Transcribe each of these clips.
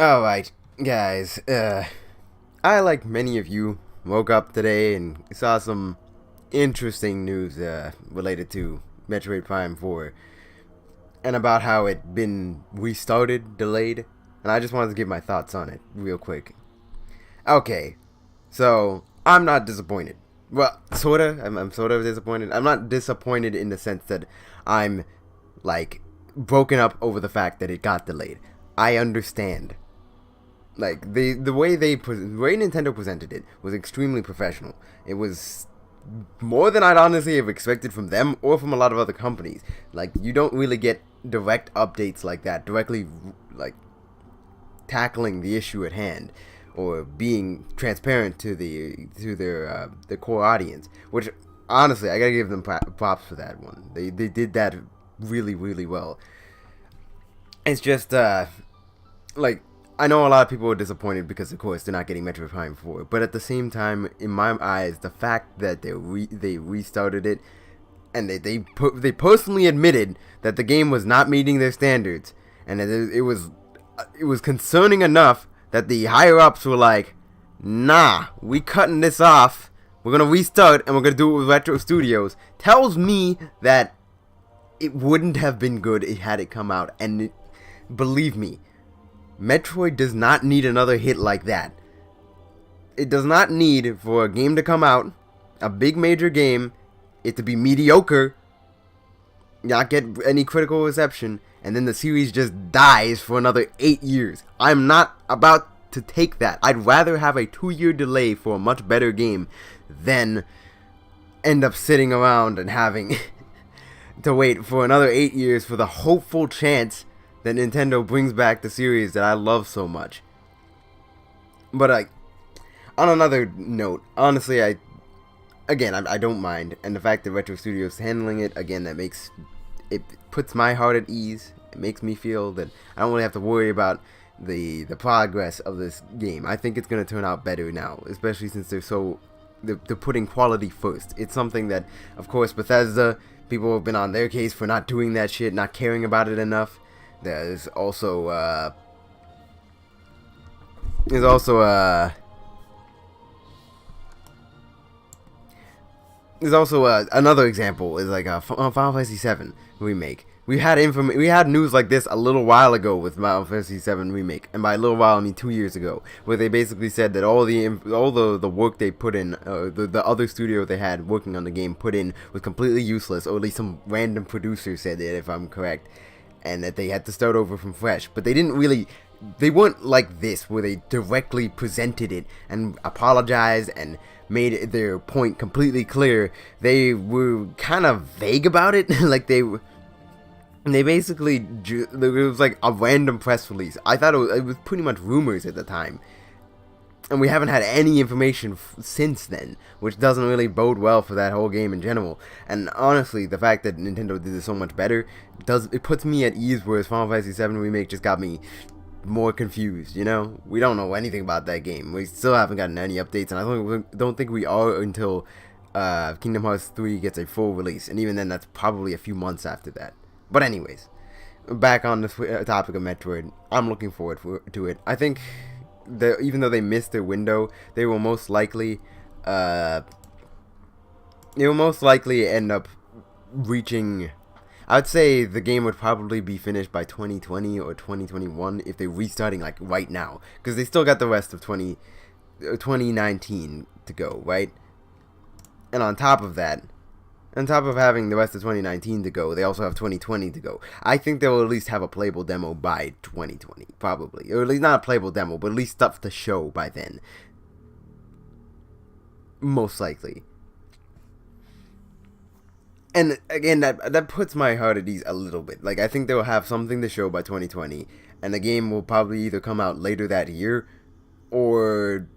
Alright, guys, I, like many of you, woke up today and saw some interesting news, related to Metroid Prime 4, and about how it been restarted, delayed, and I just wanted to give my thoughts on it, real quick. Okay, so, I'm not disappointed. Well, sorta, I'm sort of disappointed. I'm not disappointed in the sense that I'm, like, broken up over the fact that it got delayed. I understand. Like the way the way Nintendo presented it was extremely professional. It was more than I'd honestly have expected from them or from a lot of other companies. Like, you don't really get direct updates like that, directly like tackling the issue at hand or being transparent to the core audience. Which honestly, I gotta give them props for that one. They did that really well. It's just like, I know a lot of people are disappointed because, of course, they're not getting Metroid Prime 4. But at the same time, in my eyes, the fact that they restarted it and they personally admitted that the game was not meeting their standards, and that it was concerning enough that the higher ups were like, "Nah, we cutting this off. We're gonna restart and we're gonna do it with Retro Studios," tells me that it wouldn't have been good had it come out. And believe me, Metroid does not need another hit like that. It does not need for a game to come out, a big major game, it to be mediocre, not get any critical reception, and then the series just dies for another 8 years. I'm not about to take that. I'd rather have a 2-year delay for a much better game than end up sitting around and having to wait for another 8 years for the hopeful chance that Nintendo brings back the series that I love so much. But on another note, honestly, I don't mind, and the fact that Retro Studios is handling it, again, it puts my heart at ease. It makes me feel that I don't really have to worry about the progress of this game. I think it's gonna turn out better now, especially since they're putting quality first. It's something that, of course, Bethesda, people have been on their case for not doing that shit, not caring about it enough. There's also another example is like a Final Fantasy VII remake. We had news like this a little while ago with Final Fantasy VII remake, and by a little while I mean 2 years ago, where they basically said that all the work they put in, the other studio they had working on the game put in, was completely useless, or at least some random producer said it, if I'm correct, and that they had to start over from fresh. But they weren't like this, where they directly presented it and apologized and made their point completely clear. They were kind of vague about it. Like, they basically, it was like a random press release. I thought it was pretty much rumors at the time, and we haven't had any information since then, which doesn't really bode well for that whole game in general. And honestly, the fact that Nintendo did this so much better, it puts me at ease, whereas Final Fantasy VII Remake just got me more confused, you know? We don't know anything about that game. We still haven't gotten any updates, and I don't think we are until Kingdom Hearts 3 gets a full release, and even then, that's probably a few months after that. But anyways, back on the topic of Metroid, I'm looking forward to it. I think even though they missed their window, they will most likely end up reaching. I'd say the game would probably be finished by 2020 or 2021 if they're restarting like right now, because they still got the rest of 2019 to go, right? And on top of having the rest of 2019 to go, they also have 2020 to go. I think they'll at least have a playable demo by 2020, probably. Or at least not a playable demo, but at least stuff to show by then. Most likely. And again, that puts my heart at ease a little bit. Like, I think they'll have something to show by 2020, and the game will probably either come out later that year or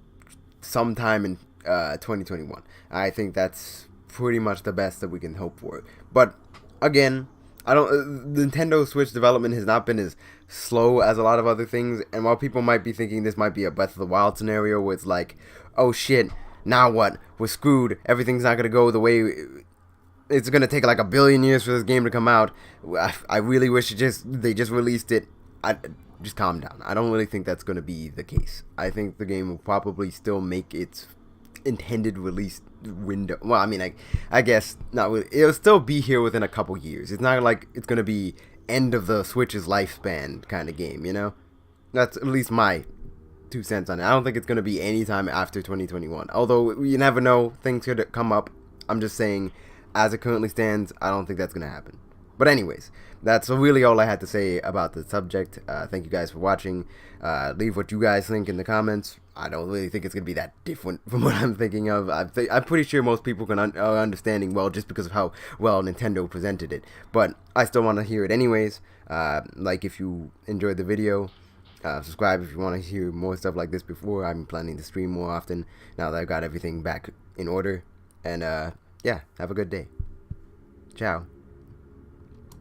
sometime in 2021. I think that's pretty much the best that we can hope for. But again, Nintendo Switch development has not been as slow as a lot of other things, and while people might be thinking this might be a Breath of the Wild scenario where it's like, oh shit, now what? We're screwed. Everything's not gonna go the way. It's gonna take like 1 billion years for this game to come out. I really wish they just released it just calm down. I don't really think that's going to be the case. I think the game will probably still make its intended release window. Well, I mean, I guess not. It'll still be here within a couple years. It's not like it's going to be end of the Switch's lifespan kind of game, you know? That's at least my 2 cents on it. I don't think it's going to be anytime after 2021. Although, you never know. Things could come up. I'm just saying, as it currently stands, I don't think that's going to happen. But anyways, that's really all I had to say about the subject. Thank you guys for watching. Leave what you guys think in the comments. I don't really think it's going to be that different from what I'm thinking of. I'm pretty sure most people are understanding well just because of how well Nintendo presented it. But I still want to hear it anyways. Like if you enjoyed the video. Subscribe if you want to hear more stuff like this before. I'm planning to stream more often now that I've got everything back in order. And yeah, have a good day. Ciao.